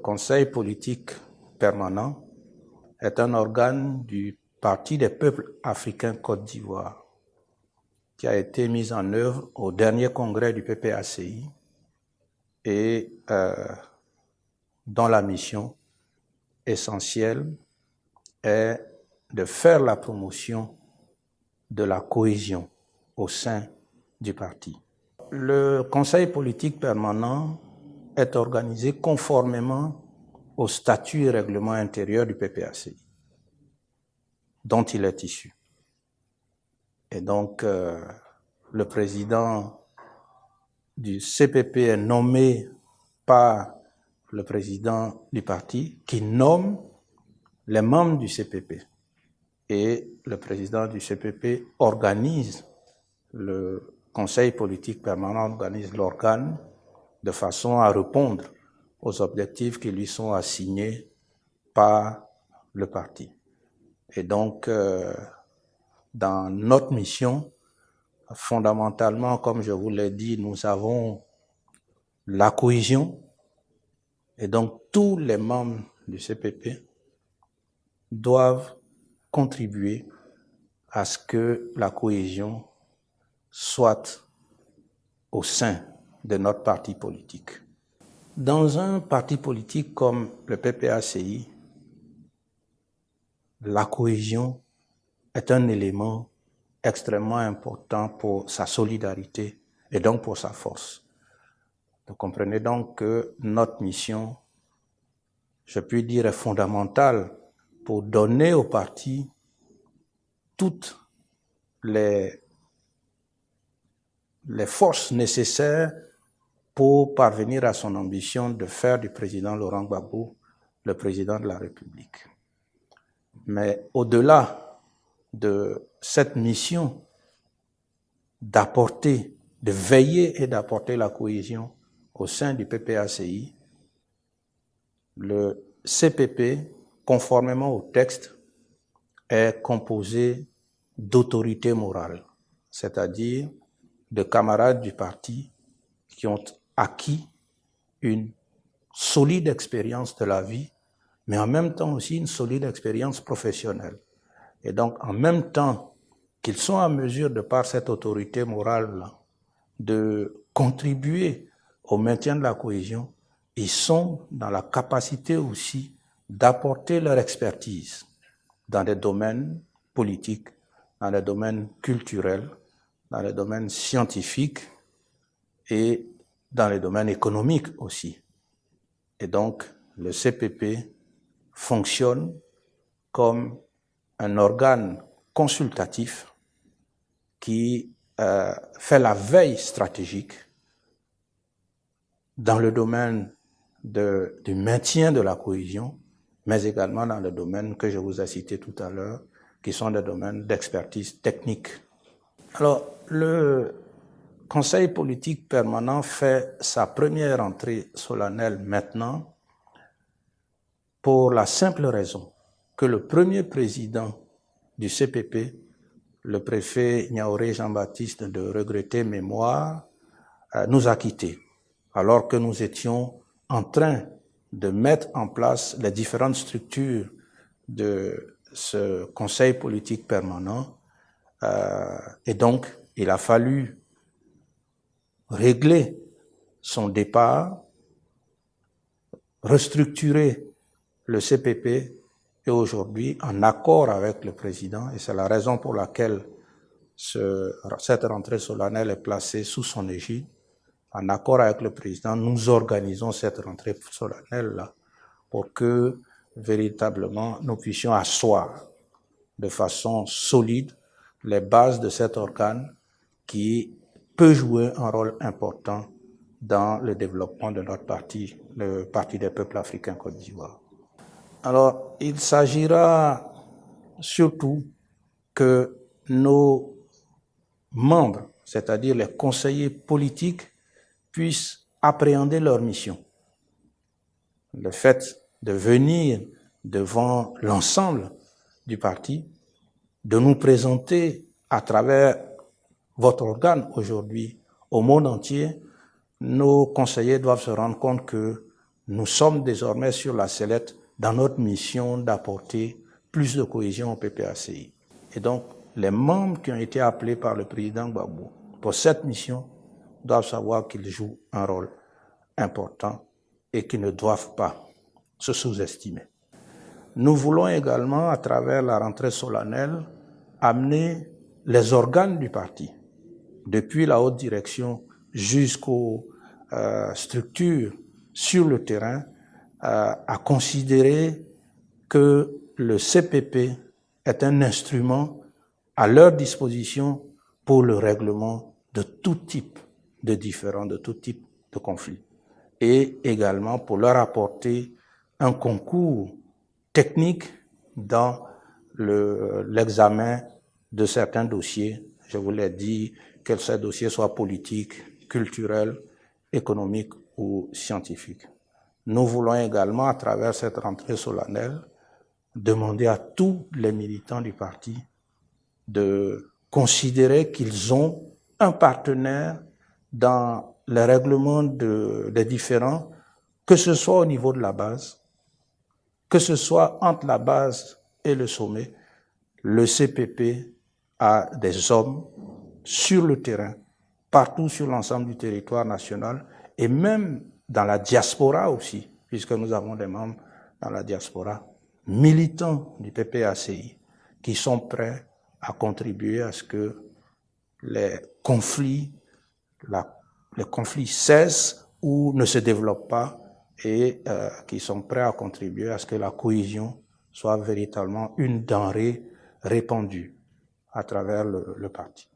Conseil politique permanent est un organe du Parti des peuples africains Côte d'Ivoire qui a été mis en œuvre au dernier congrès du PPACI et dont la mission essentielle est de faire la promotion de la cohésion au sein du parti. Le Conseil politique permanent est organisé conformément au statut et règlement intérieur du PPACI, dont il est issu. Et donc, le président du CPP est nommé par le président du parti, qui nomme les membres du CPP. Et le président du CPP organise le Conseil politique permanent, organise l'organe de façon à répondre aux objectifs qui lui sont assignés par le parti. Et donc, dans notre mission, fondamentalement, comme je vous l'ai dit, nous avons la cohésion, et donc tous les membres du CPP doivent contribuer à ce que la cohésion soit au sein de notre parti politique. Dans un parti politique comme le PPACI, la cohésion est un élément extrêmement important pour sa solidarité et donc pour sa force. Vous comprenez donc que notre mission, je puis dire, est fondamentale pour donner au parti toutes les forces nécessaires pour parvenir à son ambition de faire du président Laurent Gbagbo le président de la République. Mais au-delà de cette mission d'apporter, de veiller et d'apporter la cohésion au sein du PPACI, le CPP, conformément au texte, est composé d'autorités morales, c'est-à-dire de camarades du parti qui ont acquis une solide expérience de la vie, mais en même temps aussi une solide expérience professionnelle. Et donc, en même temps qu'ils sont en mesure, de par cette autorité morale-là, de contribuer au maintien de la cohésion, ils sont dans la capacité aussi d'apporter leur expertise dans des domaines politiques, dans les domaines culturels, dans les domaines scientifiques et dans les domaines économiques aussi. Et donc, le CPP fonctionne comme un organe consultatif qui fait la veille stratégique dans le domaine du maintien de la cohésion, mais également dans le domaine que je vous ai cité tout à l'heure, qui sont des domaines d'expertise technique. Alors, le Conseil politique permanent fait sa première entrée solennelle maintenant pour la simple raison que le premier président du CPP, le préfet Niaouré Jean-Baptiste de regrettée mémoire, nous a quittés, alors que nous étions en train de mettre en place les différentes structures de ce Conseil politique permanent. Et donc, il a fallu régler son départ, restructurer le CPP, et aujourd'hui, en accord avec le président, et c'est la raison pour laquelle cette rentrée solennelle est placée sous son égide, en accord avec le président, nous organisons cette rentrée solennelle-là pour que, véritablement, nous puissions asseoir de façon solide les bases de cet organe qui peut jouer un rôle important dans le développement de notre parti, le Parti des peuples africains Côte d'Ivoire. Alors, il s'agira surtout que nos membres, c'est-à-dire les conseillers politiques, puissent appréhender leur mission. Le fait de venir devant l'ensemble du parti, de nous présenter à travers votre organe aujourd'hui au monde entier, nos conseillers doivent se rendre compte que nous sommes désormais sur la sellette dans notre mission d'apporter plus de cohésion au PPACI. Et donc, les membres qui ont été appelés par le président Gbagbo pour cette mission doivent savoir qu'ils jouent un rôle important et qu'ils ne doivent pas se sous-estimer. Nous voulons également, à travers la rentrée solennelle, amener les organes du parti, depuis la haute direction jusqu'aux structures sur le terrain, à considérer que le CPP est un instrument à leur disposition pour le règlement de tout type de différends, de tout type de conflits, et également pour leur apporter un concours technique dans l'examen de certains dossiers. Je vous l'ai dit, que ces dossiers soient politiques, culturels, économiques ou scientifiques. Nous voulons également, à travers cette rentrée solennelle, demander à tous les militants du parti de considérer qu'ils ont un partenaire dans le règlement des différends, que ce soit au niveau de la base, que ce soit entre la base et le sommet. Le CPP a des hommes sur le terrain, partout sur l'ensemble du territoire national, et même dans la diaspora aussi, puisque nous avons des membres dans la diaspora, militants du PPACI, qui sont prêts à contribuer à ce que les conflits cessent ou ne se développent pas, et qui sont prêts à contribuer à ce que la cohésion soit véritablement une denrée répandue à travers le parti.